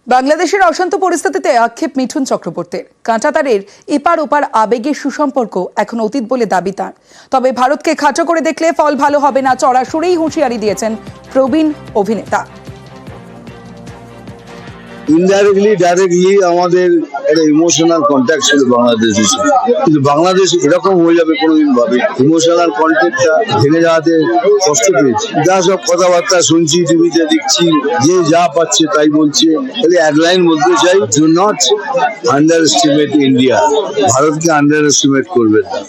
বাংলাদেশের অশান্ত পরিস্থিতিতে আক্ষেপ মিঠুন চক্রবর্তীর। কাঁটাতারের এপার ওপার আবেগের সুসম্পর্ক এখন অতীত বলে দাবি তাঁর। তবে ভারতকে খাটো করে দেখলে ফল ভালো হবে না, চড়াসুরেই হুঁশিয়ারি দিয়েছেন প্রবীণ অভিনেতা। ইনডাইরেক্টলি ডাইরেক্টলি আমাদের একটা ইমোশনাল কন্ট্যাক্ট ছিল বাংলাদেশের সাথে, কিন্তু বাংলাদেশ এরকম হয়ে যাবে কোনোদিন ভাবে ইমোশনাল কন্ট্যাক্টটা ভেঙে যাওয়াতে কষ্ট পেয়েছি। যা সব কথাবার্তা শুনছি, টিভিতে দেখছি, যে যা পাচ্ছে তাই বলছে। তাহলে এক লাইন বলতে চাই, do not under estimate India. ভারতকে আন্ডার এস্টিমেট করবেন না।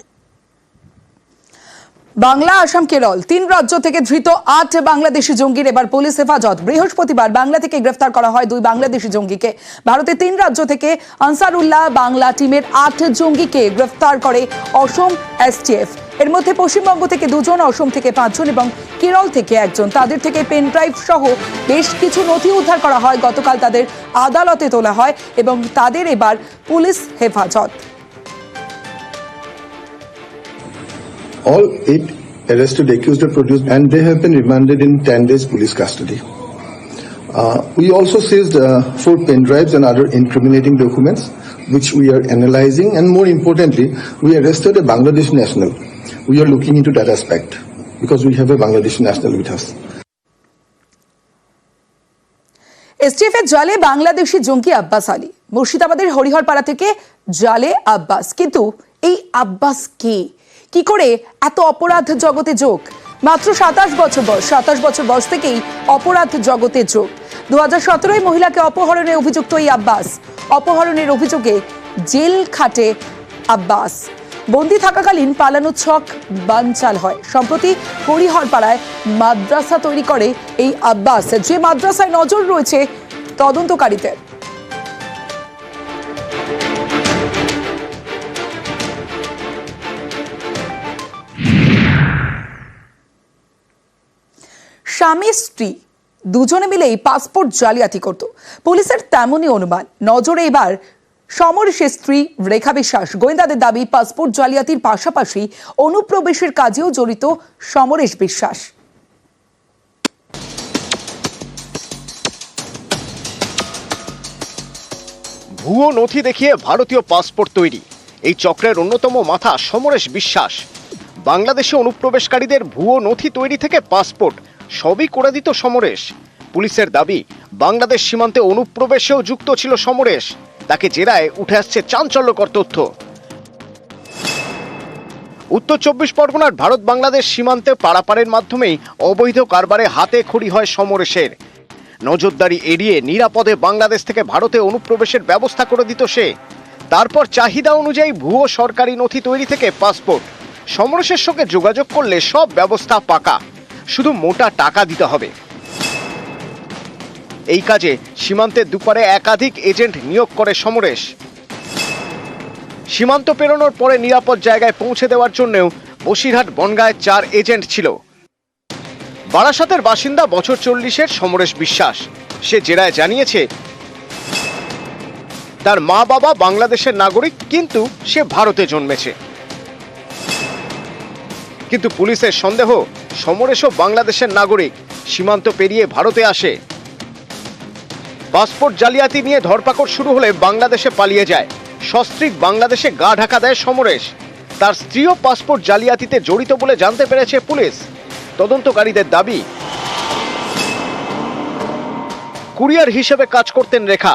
বাংলা, আসাম, কেরল তিন রাজ্য থেকে ধৃত ৮ বাংলাদেশি জঙ্গির এবার পুলিশ হেফাজত। বৃহস্পতিবার বাংলা থেকে গ্রেফতার করা হয় 2 বাংলাদেশি জঙ্গিকে। ভারতের 3 রাজ্য থেকে আনসারুল্লাহ বাংলা টিমের 8 জঙ্গিকে গ্রেফতার করে অসম এসটিএফ। এর মধ্যে পশ্চিমবঙ্গ থেকে 2 জন, অসম থেকে 5 জন এবং কেরল থেকে 1 জন। তাদের থেকে পেন ড্রাইভ সহ বেশ কিছু নথি উদ্ধার করা হয়। গতকাল তাদের আদালতে তোলা হয় এবং তাদের এবার পুলিশ হেফাজত। All 8 arrested accused are produced and they have been remanded in 10 days police custody. We also seized 4 pen drives and other incriminating documents which we are analyzing, and more importantly we arrested a Bangladeshi national. We are looking into that aspect because we have a Bangladeshi national with us. STF এর জালে বাংলাদেশি জঙ্গি আব্বাস আলী। মুর্শিদাবাদের হরিহরপাড়া থেকে জালে আব্বাস। কিন্তু এই আব্বাস কে? কি করে এত অপরাধ জগতে যোগ? মাত্র 27 বছর বয়স। 27 বছর বয়স থেকেই অপরাধ জগতে যোগ। 2017 মহিলাকে অপহরণের অভিযুক্ত এই আব্বাস। অপহরণের অভিযোগে জেল খাটে আব্বাস। বন্দি থাকাকালীন পালানো ছক বানচাল হয়। সম্প্রতি হরিহরপাড়ায় মাদ্রাসা তৈরি করে এই আব্বাস, যে মাদ্রাসায় নজর রয়েছে তদন্তকারীদের। স্বামী স্ত্রী দুজনে মিলেই পাসপোর্ট জালিয়াতি করত। পুলিশের তেমনই অনুমান। নজরে এবার সমরেশের স্ত্রী রেখা বিশ্বাস। গোয়েন্দাদের দাবি পাসপোর্ট জালিয়াতির পাশাপাশি অনুপ্রবেশের কাজেও জড়িত সমরেশ বিশ্বাস। ভুয়ো নথি দেখিয়ে ভারতীয় পাসপোর্ট তৈরি, এই চক্রের অন্যতম মাথা সমরেশ বিশ্বাস। বাংলাদেশে অনুপ্রবেশকারীদের ভুয়ো নথি তৈরি থেকে পাসপোর্ট সবই করে দিত সমরেশ। পুলিশের দাবি বাংলাদেশ সীমান্তে অনুপ্রবেশেও যুক্ত ছিল সমরেশ। তাকে জেরায় উঠে আসছে চাঞ্চল্যকর তথ্য। উত্তর 24 পরগনার ভারত বাংলাদেশ সীমান্তে পারাপারের মাধ্যমেই অবৈধ কারবারে হাতে খড়ি হয় সমরেশের। নজরদারি এড়িয়ে নিরাপদে বাংলাদেশ থেকে ভারতে অনুপ্রবেশের ব্যবস্থা করে দিত সে। তারপর চাহিদা অনুযায়ী ভুয়ো সরকারি নথি তৈরি থেকে পাসপোর্ট। সমরেশের সঙ্গে যোগাযোগ করলে সব ব্যবস্থা পাকা, শুধু মোটা টাকা দিতে হবে। এই কাজে সীমান্তের দুপারে একাধিক এজেন্ট নিয়োগ করে সমরেশ। সীমান্ত পেরোনোর পরে নিরাপদ জায়গায় পৌঁছে দেওয়ার জন্যও বসিরহাট বনগাঁয় 4 এজেন্ট ছিল। বারাসাতের বাসিন্দা বছর 40-এর সমরেশ বিশ্বাস। সে জেরায় জানিয়েছে তার মা বাবা বাংলাদেশের নাগরিক, কিন্তু সে ভারতে জন্মেছে। কিন্তু পুলিশের সন্দেহ সমরেশও বাংলাদেশের নাগরিক, সীমান্ত পেরিয়ে ভারতে আসে। পাসপোর্ট জালিয়াতি নিয়ে ধরপাকড় শুরু হলে বাংলাদেশে পালিয়ে যায়। সস্ত্রীক বাংলাদেশে গা ঢাকা দেয় সমরেশ। তার স্ত্রীও পাসপোর্ট জালিয়াতিতে জড়িত বলে জানতে পেরেছে পুলিশ। তদন্তকারীদের দাবি কুরিয়ার হিসেবে কাজ করতেন রেখা।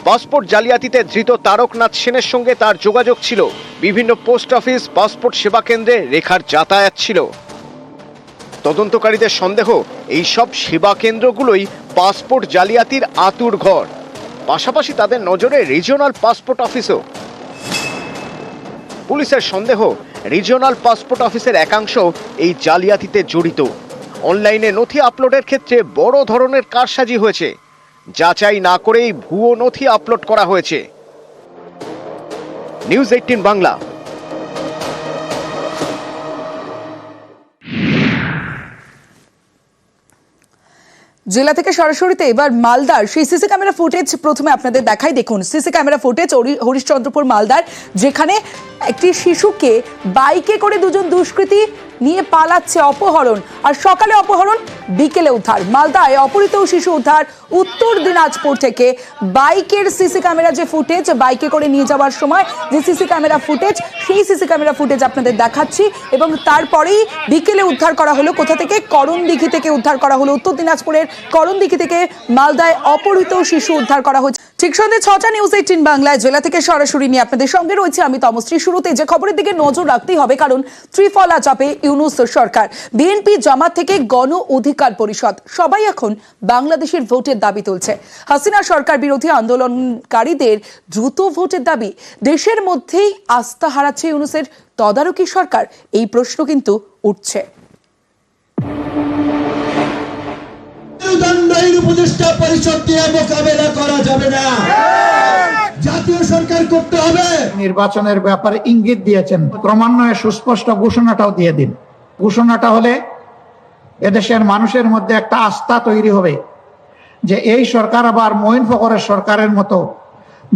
পাসপোর্ট জালিয়াতিতে ধৃত তারকনাথ সেনের সঙ্গে তার যোগাযোগ ছিল। বিভিন্ন পোস্ট অফিস, পাসপোর্ট সেবা কেন্দ্রে রেখার যাতায়াত ছিল। তদন্তকারীদের সন্দেহ এই সব সেবা কেন্দ্রগুলোই পাসপোর্ট জালিয়াতির আতুর ঘর। পাশাপাশি তাদের নজরে রিজিওনাল পাসপোর্ট অফিসও। পুলিশের সন্দেহ রিজিওনাল পাসপোর্ট অফিসের একাংশ এই জালিয়াতিতে জড়িত। অনলাইনে নথি আপলোডের ক্ষেত্রে বড় ধরনের কারসাজি হয়েছে। যাচাই না করেই ভুয়ো নথি আপলোড করা হয়েছে। নিউজ 18 বাংলা। জেলা থেকে সরাসরিতে এবার মালদার সেই সিসি ক্যামেরা ফুটেজ প্রথমে আপনাদের দেখাই। দেখুন সিসি ক্যামেরা ফুটেজ হরিশ্চন্দ্রপুর মালদার, যেখানে একটি শিশুকে বাইকে করে 2 জন দুষ্কৃতী নিয়ে পালাচ্ছে, অপহরণ। আর সকালে অপহরণ, বিকেলে উদ্ধার। মালদায় অপহৃত শিশু উদ্ধার উত্তর দিনাজপুর থেকে। বাইকের সিসি ক্যামেরা যে ফুটেজ, বাইকে করে নিয়ে যাওয়ার সময় যে সিসি ক্যামেরা ফুটেজ, সেই সিসি ক্যামেরা ফুটেজ আপনাদের দেখাচ্ছি। এবং তারপরেই বিকেলে উদ্ধার করা হলো কোথা থেকে? করণদিঘি থেকে উদ্ধার করা হলো। উত্তর দিনাজপুরের করণদিঘি থেকে মালদায় অপহৃত শিশু উদ্ধার করা হয়েছে। ঠিক সন্ধ্যে 6টা, নিউজ 18 বাংলায় জেলা থেকে সরাসরি নিয়ে আপনাদের সঙ্গে রয়েছে আমি তমশ্রী। শুরুতে যে খবরের দিকে নজর রাখতেই হবে, কারণ ত্রিফলা চাপে ইউনূস সরকার। বিএনপি, জামাত থেকে গণ অধিকার পরিষদ সবাই এখন বাংলাদেশের ভোটের দাবি তুলছে। হাসিনা সরকার বিরোধী আন্দোলনকারীদের দ্রুত ভোটের দাবি। দেশের মধ্যেই আস্থা হারাচ্ছে ইউনূসের তদারকি সরকার, এই প্রশ্ন কিন্তু উঠছে। মেরুদণ্ডহীন উপদেষ্টা পরিষদ দিয়ে মোকাবেলা করা যাবে না, জাতীয় সরকার করতে হবে। নির্বাচনের ব্যাপারে ইঙ্গিত দিয়েছেন, ক্রমান্বয়ে সুস্পষ্ট ঘোষণাটাও দিয়ে দিন। ঘোষণাটা হলে এদেশের মানুষের মধ্যে একটা আস্থা তৈরি হবে যে এই সরকার আবার মঈন ফখরের সরকারের মতো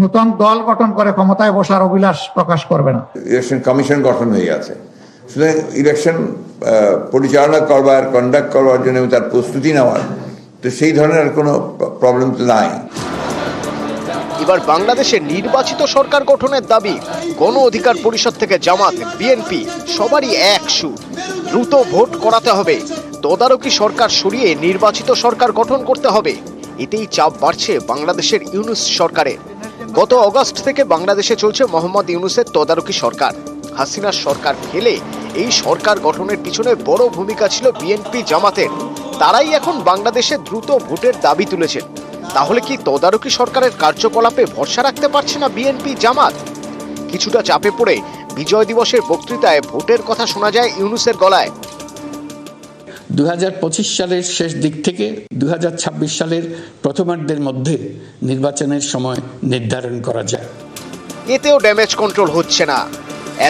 নতুন দল গঠন করে ক্ষমতায় বসার অভিলাষ প্রকাশ করবে না। ইলেকশন কমিশন গঠন হয়ে গেছে, সুতরাং ইলেকশন পরিচালনা করবার, কন্ডাক্ট করবার জন্য তার প্রস্তুতি নেওয়ার, তো সেই ধরনের কোনো প্রবলেম তো নাই। এবার বাংলাদেশে নির্বাচিত সরকার গঠনের দাবি। গণ অধিকার পরিষদ থেকে জামাত, বিএনপি সবারই এক সুর। দ্রুত ভোট করাতে হবে, তদারকি সরকার সরিয়ে নির্বাচিত সরকার গঠন করতে হবে। এতেই চাপ বাড়ছে বাংলাদেশের ইউনূস সরকারের। গত অগস্ট থেকে বাংলাদেশে চলছে মোহাম্মদ ইউনূসের তদারকি সরকার। হাসিনার সরকার ফেলে এই সরকার গঠনের পিছনে বড় ভূমিকা ছিল বিএনপি, জামাতের। তারাই এখন বাংলাদেশে দ্রুত ভোটের দাবি তুলেছেন। তাহলে কি তদারকি সরকারের কার্যকলাপে ভরসা রাখতে পারছে না বিএনপি, জামাত? কিছুটা চাপে পড়ে বিজয় দিবসের বক্তৃতায় ভোটের কথা শোনা যায় ইউনূসের গলায়। 2025 সালের শেষ দিক থেকে 2026 সালের প্রথমার্ধের মধ্যে নির্বাচনের সময় নির্ধারণ করা যায়। এতেও ড্যামেজ কন্ট্রোল হচ্ছে না।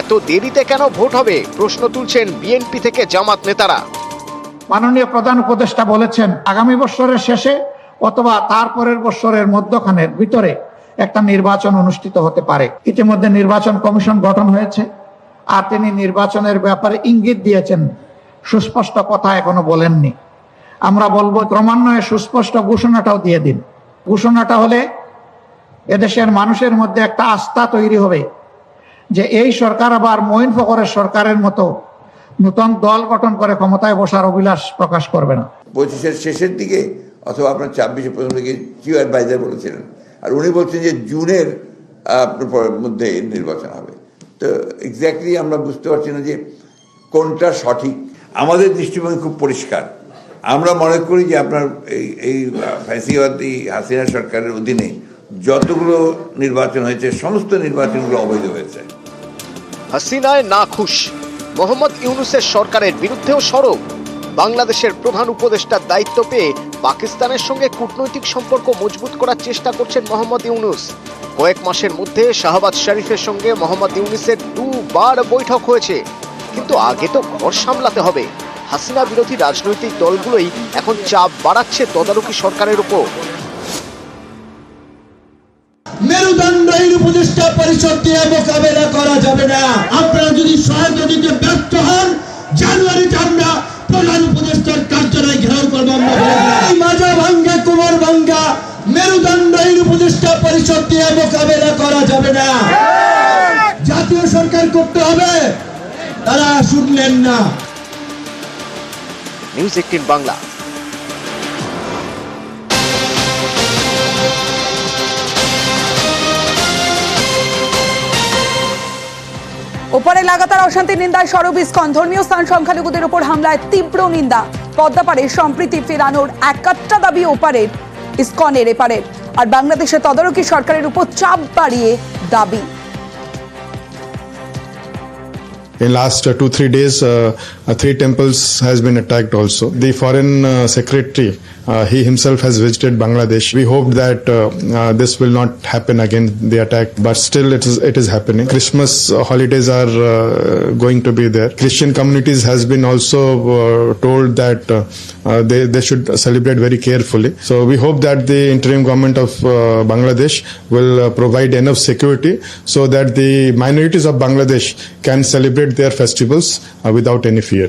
এত দেরিতে কেন ভোট হবে, প্রশ্ন তুলছেন বিএনপি থেকে জামাত নেতারা। মাননীয় প্রধান উপদেষ্টা বলেছেন আগামী বছরের শেষে অথবা তারপরের বছরের মধ্যখানের ভিতরে একটা নির্বাচন অনুষ্ঠিত হতে পারে। ইতিমধ্যে নির্বাচন কমিশন গঠন হয়েছে, আর তিনি নির্বাচনের ব্যাপারে ইঙ্গিত দিয়েছেন, সুস্পষ্ট কথা এখনো বলেননি। আমরা বলবো ক্রমান্বয়ে সুস্পষ্ট ঘোষণাটাও দিয়ে দিন। ঘোষণাটা হলে এদেশের মানুষের মধ্যে একটা আস্থা তৈরি হবে যে এই সরকার আবার মঈন ফখরের সরকারের মতো নতুন দল গঠন করে ক্ষমতায় বসার অভিলাষ প্রকাশ করবে না। 25-এর শেষের দিকে অথবা আপনার 26-এর প্রথম দিকে চিফ অ্যাডভাইজার বলেছিলেন, আর উনি বলছেন যে জুনের মধ্যে নির্বাচন হবে। তো এক্স্যাক্টলি আমরা বুঝতে পারছি না যে কোনটা সঠিক। আমাদের দৃষ্টিভঙ্গি খুব পরিষ্কার। আমরা মনে করি যে আপনার এই ফ্যাসিবাদী হাসিনা সরকারের অধীনে যতগুলো নির্বাচন হয়েছে সমস্ত নির্বাচনগুলো অবৈধ হয়েছে। হাসিনায় না খুশ, মোহাম্মদ ইউনূসের সরকারের বিরুদ্ধেও সরব। বাংলাদেশের প্রধান উপদেষ্টার দায়িত্ব পেয়ে পাকিস্তানের সঙ্গে কূটনৈতিক সম্পর্ক মজবুত করার চেষ্টা করছেন মোহাম্মদ ইউনূস। কয়েক মাসের মধ্যে শাহবাজ শরীফের সঙ্গে মোহাম্মদ ইউনূসের 2 বার বৈঠক হয়েছে। কিন্তু আগে তো ঘর সামলাতে হবে। হাসিনা বিরোধী রাজনৈতিক দলগুলোই এখন চাপ বাড়াচ্ছে তদারকি সরকারের উপর। মেরুদণ্ডহীন উপদেষ্টা পরিষদ দিয়ে মোকাবেলা করা যাবে না। আপনারা যদি সহায়তা দিতে ব্যর্থ হন, জানুয়ারিতে আমরা প্রধান উপদেষ্টার কার্যালয় ঘেরাও করবো। মাজা ভাঙ্গা, কোমর ভাঙ্গা, মেরুদণ্ডহীন উপদেষ্টা পরিষদ দিয়ে মোকাবেলা করা যাবে না, জাতীয় সরকার করতে হবে। তারা শুনলেন না। নিউজ 18 বাংলা। ওপারে লাগাতার অশান্তির নিন্দায় সরব ইসকন। ধর্মীয় স্থান সংখ্যালঘুদের উপর হামলায় তীব্র নিন্দা। পদ্মাপাড়ে সম্প্রীতি ফেরানোর একাত্তা দাবি ওপারের, ইসকনের এপারের। আর বাংলাদেশের তদারকি সরকারের উপর চাপ বাড়িয়ে দাবি। In last 2-3 days, 3 temples has been attacked also. The foreign secretary, he himself has visited Bangladesh. We hope that this will not happen again, the attack, but still it is happening. Christmas holidays are going to be there. Christian communities has been also told that they should celebrate very carefully. So we hope that the interim government of Bangladesh will provide enough security so that the minorities of Bangladesh can celebrate their festivals without any fear.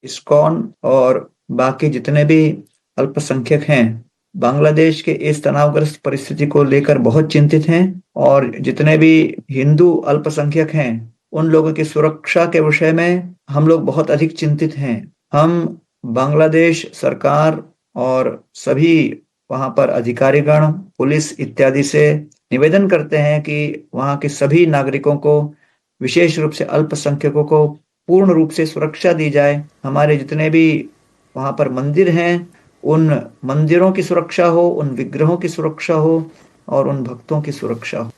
ISKCON और बाकी जितने भी अल्पसंख्यक हैं बांग्लादेश के इस तनावग्रस्त परिस्थिति को लेकर बहुत चिंतित हैं और जितने भी हिंदू अल्पसंख्यक हैं उन लोगों की सुरक्षा के विषय में हम लोग बहुत अधिक चिंतित हैं। हम बांग्लादेश सरकार और सभी वहां पर अधिकारीगण, पुलिस इत्यादि से निवेदन करते हैं कि वहां के सभी नागरिकों को, विशेष रूप से अल्पसंख्यकों को पूर्ण रूप से सुरक्षा दी जाए। हमारे जितने भी वहां पर मंदिर हैं उन मंदिरों की सुरक्षा हो, उन विग्रहों की सुरक्षा हो और उन भक्तों की सुरक्षा हो।